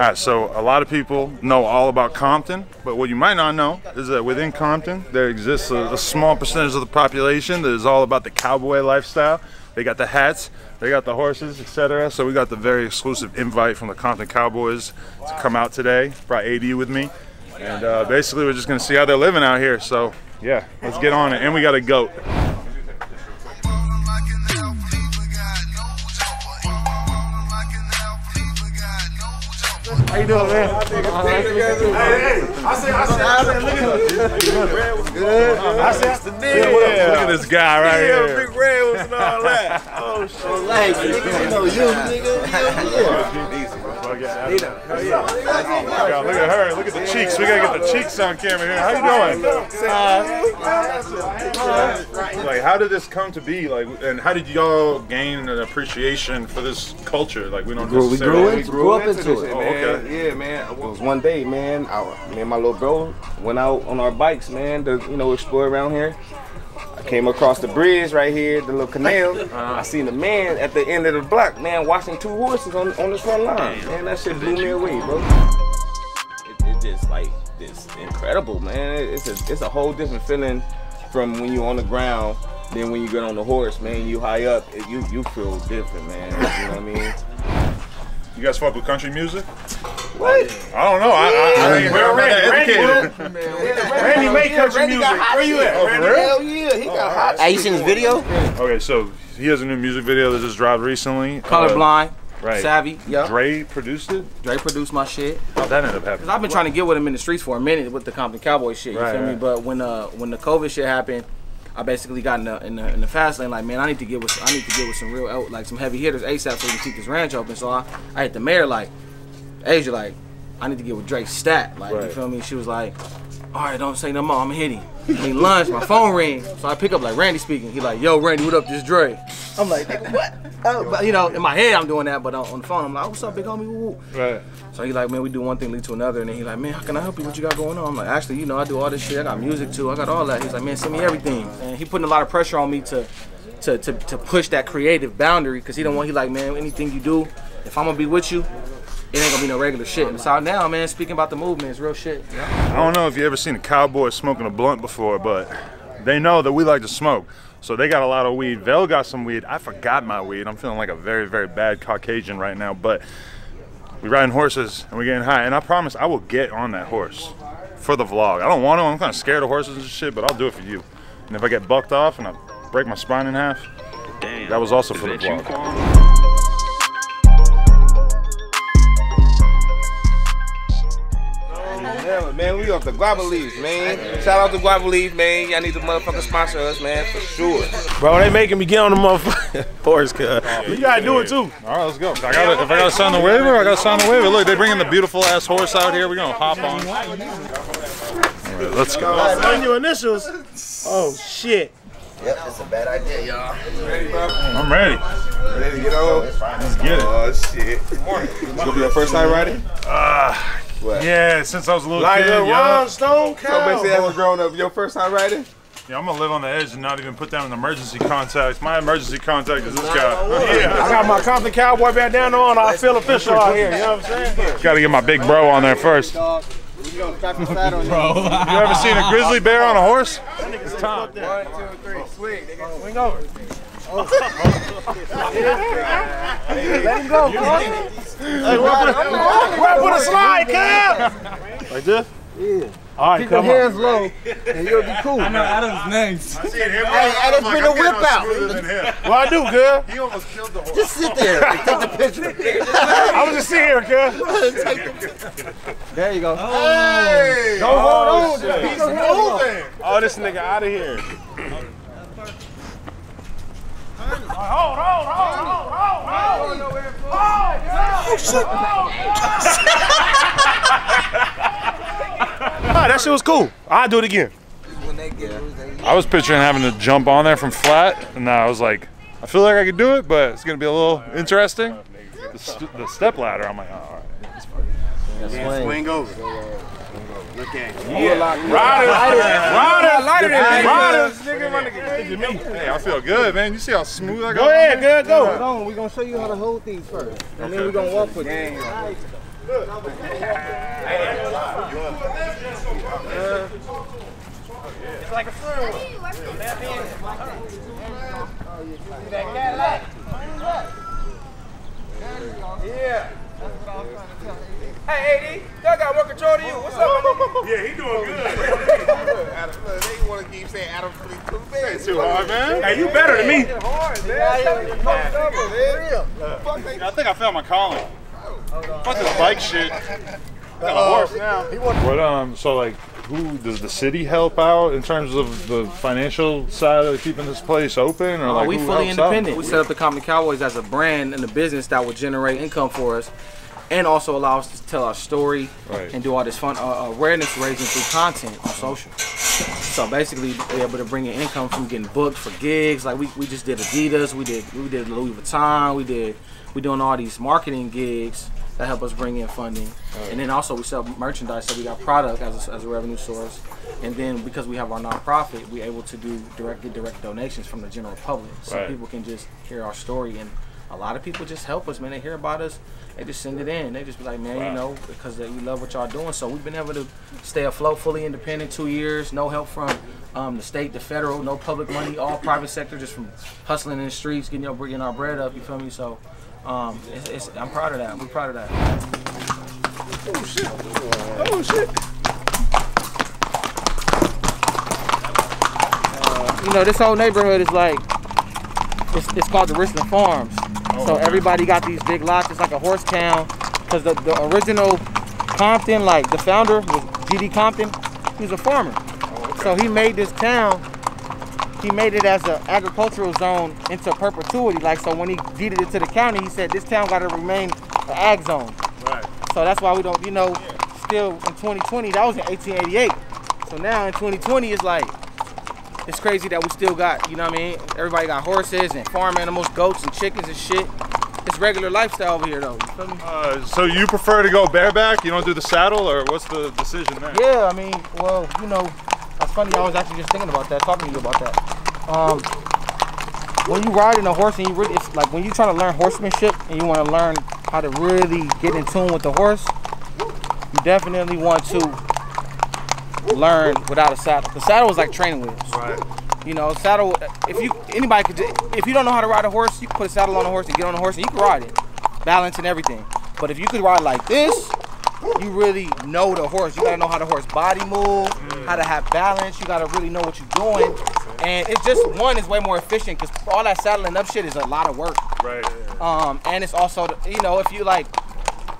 Alright, so a lot of people know all about Compton, but what you might not know is that within Compton, there exists a small percentage of the population that is all about the cowboy lifestyle. They got the hats, they got the horses, etc. So we got the very exclusive invite from the Compton Cowboys to come out today. Brought AD with me. And basically we're just gonna see how they're living out here. So yeah, let's get on it. And we got a goat. How you doing, man? Look at this guy right here. Big Rams and all that. Oh, shit. Look at her. Look at the cheeks. We gotta get the cheeks on camera here. How you doing? Like, how did this come to be? Like, and how did y'all gain an appreciation for this culture? Like, we don't we grew up into it, man. Okay. Yeah, man. It was one day, man. Me and my little bro went out on our bikes, man, to explore around here. I came across the bridge right here, the little canal. I seen a man at the end of the block, man, washing 2 horses on the front line. Man, that shit blew me away, bro. It just like this incredible, man. It's a whole different feeling from when you're on the ground than when you get on the horse, man. You high up, you feel different, man. You know what I mean? You guys fuck with country music? What? I don't know. I ain't educated. Randy make country music. Where you at? Hell yeah, he got hot. Hey, you seen this video? Okay, so he has a new music video that just dropped recently. Colorblind. Right. Savvy. Yep. Dre produced it? Dre produced my shit. How'd that end up happening? Cause I've been trying to get with him in the streets for a minute with the Compton Cowboys shit. You feel me? But when the COVID shit happened, I basically got in the fast lane. Like, man, I need to get with some real, like, some heavy hitters ASAP so we can keep this ranch open. So I hit the mayor like, Asia, like, I need to get with Drake's stat. Like, you feel me? She was like, all right, don't say no more. I'm gonna hit him. I mean, lunch, my phone rings. So I pick up like Randy speaking. He like, yo, Randy, what up? This Dre. I'm like, nigga, what? But, you know, in my head I'm doing that, but on the phone I'm like, what's up, big homie? Woo. Right. So he like, man, we do one thing lead to another, and then he like, man, how can I help you? What you got going on? I'm like, actually, you know, I do all this shit. I got music too. I got all that. He's like, man, send me everything. And he putting a lot of pressure on me to push that creative boundary, because he don't want. He like, man, anything you do, if I'm gonna be with you, it ain't gonna be no regular shit. And it's out now, man. Speaking about the movement, it's real shit. I don't know if you ever seen a cowboy smoking a blunt before, but they know that we like to smoke. So they got a lot of weed. Vel got some weed. I forgot my weed. I'm feeling like a very, very bad Caucasian right now, but we riding horses and we're getting high. And I promise I will get on that horse for the vlog. I don't want to. I'm kind of scared of horses and shit, but I'll do it for you. And if I get bucked off and I break my spine in half, that was also for the vlog. Man, we off the guava leaves, man. Shout out to guava leaves, man. Y'all need to motherfucking sponsor us, man, for sure. Bro, they making me get on the motherfucking horse, cuz. You gotta do it too. All right, let's go. If I gotta sign the waiver, I gotta sign the waiver. Look, they bringing the beautiful ass horse out here. We're gonna hop on. All right, let's go. On your initials. Oh shit. Yep, that's a bad idea, y'all. Ready, bro? I'm ready. Ready to get on? Let's get it. Oh shit. Good morning. It's gonna be your first time riding? Yeah, since I was a little Like kid, a Stone Cow. So basically, as a grown up, your first time riding? Yeah, I'm gonna live on the edge and not even put down an emergency contact. My emergency contact is this guy. Yeah, I got my Compton Cowboy back down on. I feel official out here. You know what I'm saying? Gotta get my big bro on there first. You ever seen a grizzly bear on a horse? It's time. 1, 2, 3, swing. Swing over. Let him go, boy. Hey, where put a slide, Cam? Like this? Yeah. All right, keep your hands low, and you'll be cool. I know Adam's names. Hey, let's bring the whip out. What I do, girl? He almost killed the horse. Just sit there and take the picture. I was just sitting here, girl. There you go. Hey! Don't hold on. He's moving. Oh, this nigga out of here. Hold. Oh, shit. That shit was cool. I'll do it again. I was picturing having to jump on there from flat, and now I was like, I feel like I could do it, but it's gonna be a little interesting. The step ladder, I'm like, oh, all right. Swing over. Look at Yeah. Hey, I feel good, man. You see how smooth I got? Go ahead, good, go. Hold on, we're gonna show you how to hold these first. And then we're gonna walk with it. It's like a friend. Yeah. Hey, AD, that got more control to you. What's up, man? Yeah, he doing good. They want to keep saying Adam pretty too big. Too hard, man. Hey, you better than me. Hard, man. I think I found my calling. Fuck this bike shit. Got a horse now. What so like, who does the city help out in terms of the financial side of keeping this place open, or like we who fully helps out? independent. We set up the Compton Cowboys as a brand and a business that would generate income for us, and also allow us to tell our story and do all this fun awareness raising through content on social. So basically, be able to bring in income from getting booked for gigs. Like we just did Adidas, we did Louis Vuitton, we doing all these marketing gigs that help us bring in funding. And then also we sell merchandise, so we got product as a revenue source. And then because we have our nonprofit, we're able to do direct donations from the general public, so people can just hear our story. And a lot of people just help us, man. They hear about us, they just send it in. They just be like, man, you know, because we love what y'all doing. So we've been able to stay afloat, fully independent, 2 years, no help from the state, the federal, no public money, all private sector, just from hustling in the streets, getting our bread up. You feel me? So I'm proud of that. We're proud of that. Oh shit! Oh shit! You know, this whole neighborhood is like, it's called the Richland Farms. So everybody got these big lots. It's like a horse town. Because the original Compton, like the founder was G.D. Compton. He was a farmer. So he made this town. He made it as an agricultural zone into perpetuity. Like, so when he deeded it to the county, he said this town got to remain an ag zone. Right. So that's why we don't, you know, still in 2020, that was in 1888. So now in 2020, it's like, it's crazy that we still got, you know what I mean? Everybody got horses and farm animals, goats and chickens and shit. It's regular lifestyle over here though, you feel me? So you prefer to go bareback? You don't do the saddle, or what's the decision there? Yeah, I mean, well, you know, that's funny. I was actually just thinking about that, talking to you about that. When you riding a horse and you really, it's like when you trying to learn horsemanship and you want to learn how to really get in tune with the horse, you definitely want to learn without a saddle. The saddle is like training wheels. Right. You know, saddle, if you don't know how to ride a horse, you can put a saddle on a horse and get on a horse and you can ride it. Balance and everything. But if you could ride like this, you really know the horse. You gotta know how the horse body move, how to have balance. You gotta really know what you're doing. And it's just, one, is way more efficient because all that saddling up shit is a lot of work. Right. And it's also, you know, if you like,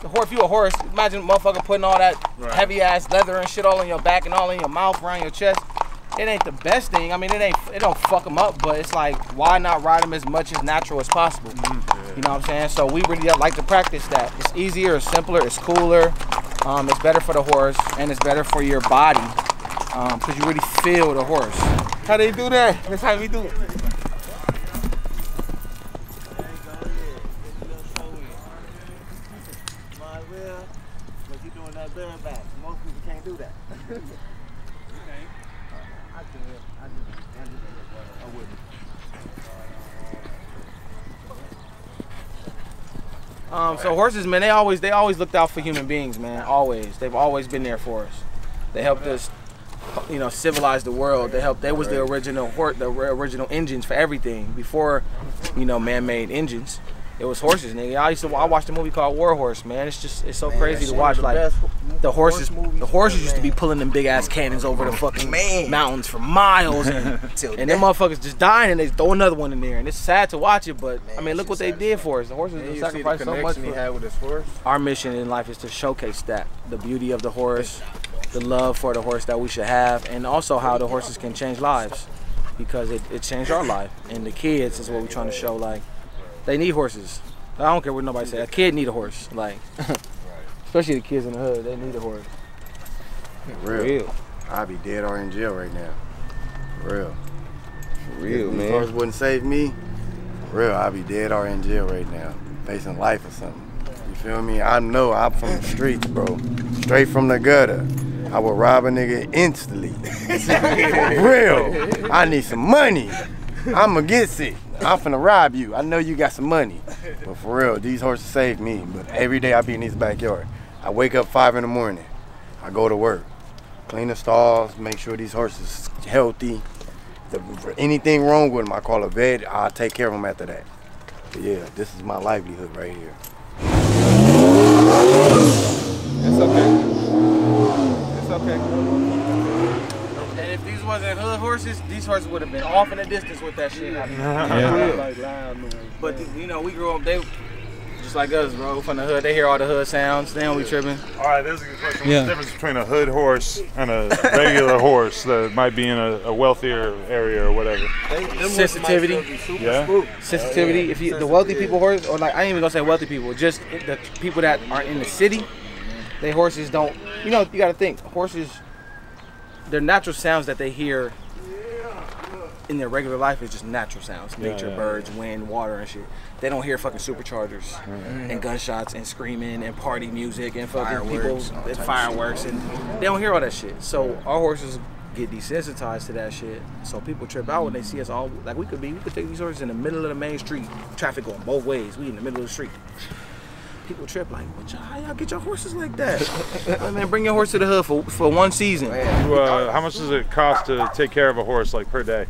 if you a horse, imagine a motherfucker putting all that heavy ass leather and shit all in your back and all in your mouth, around your chest. It ain't the best thing. I mean, it don't fuck them up, but it's like, why not ride them as much as natural as possible? You know what I'm saying? So we really like to practice that. It's easier, it's simpler, it's cooler. It's better for the horse, and it's better for your body because you really feel the horse. How they do that? That's how we do it. But you doing that bareback. Most people can't do that. So horses, man, they always looked out for human beings, man. Always, they've always been there for us. They helped us, you know, civilize the world. They was the original engines for everything before, you know, man-made engines. It was horses, nigga. I watched a movie called War Horse, man. It's so crazy to watch. Like the horses used to be pulling them big ass cannons over the fucking mountains for miles, and them motherfuckers just dying, and they throw another one in there, and it's sad to watch it. But I mean, look what they did for us. The horses sacrificed so much. He had with his horse. Our mission in life is to showcase that, the beauty of the horse, the love for the horse that we should have, and also how the horses can change lives, because it changed our life. And the kids is what we're trying to show, like, they need horses. I don't care what nobody says. A kid need a horse, like, especially the kids in the hood. They need a horse. Real. I'd be dead or in jail right now. For real, man. If horse wouldn't save me, I'd be dead or in jail right now, facing life or something. You feel me? I know I'm from the streets, bro. Straight from the gutter. I would rob a nigga instantly. For real. I need some money. I'ma get sick. I'm finna rob you. I know you got some money. But for real, these horses saved me. But every day I be in his backyard. I wake up 5 in the morning. I go to work, clean the stalls, make sure these horses healthy. If anything wrong with them, I call a vet. I'll take care of them after that. But yeah, this is my livelihood right here. It's okay. It's okay. And if these wasn't hood horses, these horses would have been off in the distance with that shit. But you know, we grew up, they just like us, bro, from the hood. They hear all the hood sounds. They don't be tripping. All right, there's a good question. What's the difference between a hood horse and a regular horse that might be in a wealthier area or whatever? Sensitivity. Yeah. Sensitivity. If you, the wealthy people horse, or like I ain't even gonna say wealthy people, just the people that are in the city, they horses don't. You know, you gotta think horses. Their natural sounds that they hear in their regular life is just natural sounds. Nature, birds, wind, water, and shit. They don't hear fucking superchargers and gunshots and screaming and party music and fucking fireworks, people and fireworks, and they don't hear all that shit. So our horses get desensitized to that shit. So people trip out when they see us all. Like we could take these horses in the middle of the main street, traffic going both ways. We in the middle of the street. People trip like, how y'all get your horses like that? I mean, bring your horse to the hood for one season. How much does it cost to take care of a horse, like per day?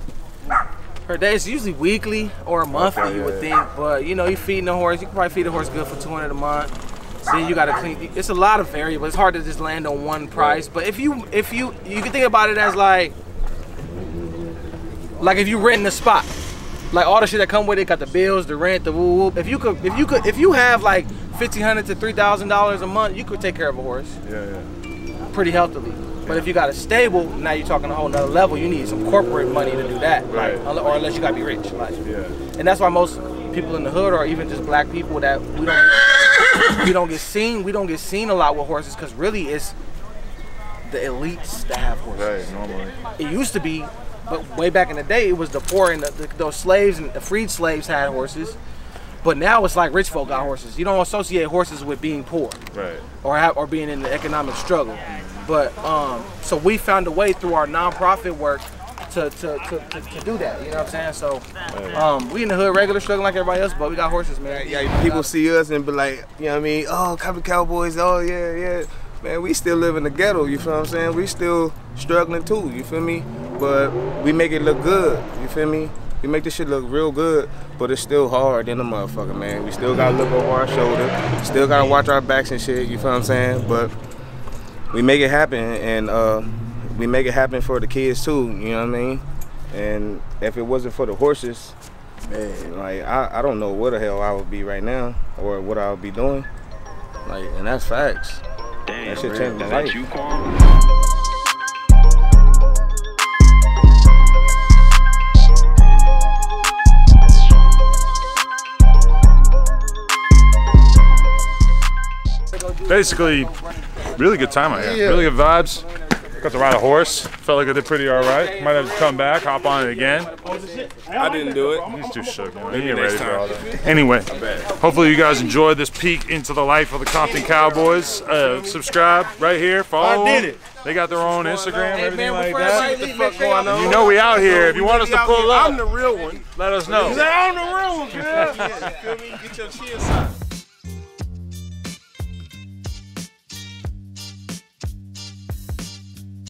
Per day, it's usually weekly or monthly, you would think. But you know, you're feeding the horse. You can probably feed the horse good for $200 a month. Then you gotta clean. It's a lot of variables. It's hard to just land on one price. But if you can think about it as like if you renting a spot, like all the shit that come with it, got the bills, the rent, the woo. If you have like $1,500 to $3,000 a month, you could take care of a horse. Pretty healthily. But if you got a stable, now you're talking a whole nother level. You need some corporate money to do that, or unless you gotta be rich. And that's why most people in the hood, or even just black people, that we don't get seen. We don't get seen a lot with horses, because really it's the elites that have horses. Normally. It used to be, but way back in the day, it was the poor and those slaves and the freed slaves had horses. But now it's like rich folk got horses. You don't associate horses with being poor, or being in the economic struggle. But so we found a way through our nonprofit work to do that. You know what I'm saying? So we in the hood regular struggling like everybody else, but we got horses, man. Yeah, people see us and be like, you know what I mean? Oh, Compton Cowboys. Oh yeah. Man, we still live in the ghetto. You feel what I'm saying? We still struggling too. You feel me? But we make it look good. You feel me? We make this shit look real good, but it's still hard in the motherfucker, man. We still gotta look over our shoulder. Still gotta watch our backs and shit. You feel what I'm saying? But we make it happen, and we make it happen for the kids too. You know what I mean? And if it wasn't for the horses, man, like I don't know where the hell I would be right now, or what I would be doing. Like, and that's facts. Damn, that shit changed my life. Basically, really good time out here. Really good vibes. Got to ride a horse. Felt like I did pretty all right. Might have to come back, hop on it again. I didn't do it. He's too shook, man. He ain't ready for all that. Anyway, hopefully you guys enjoyed this peek into the life of the Compton Cowboys. Subscribe right here. Follow them. They got their own Instagram, everything like that. You know we out here. If you want us to pull up, I'm the real one. let us know. I'm the real one, man. You feel me? Get your chin side.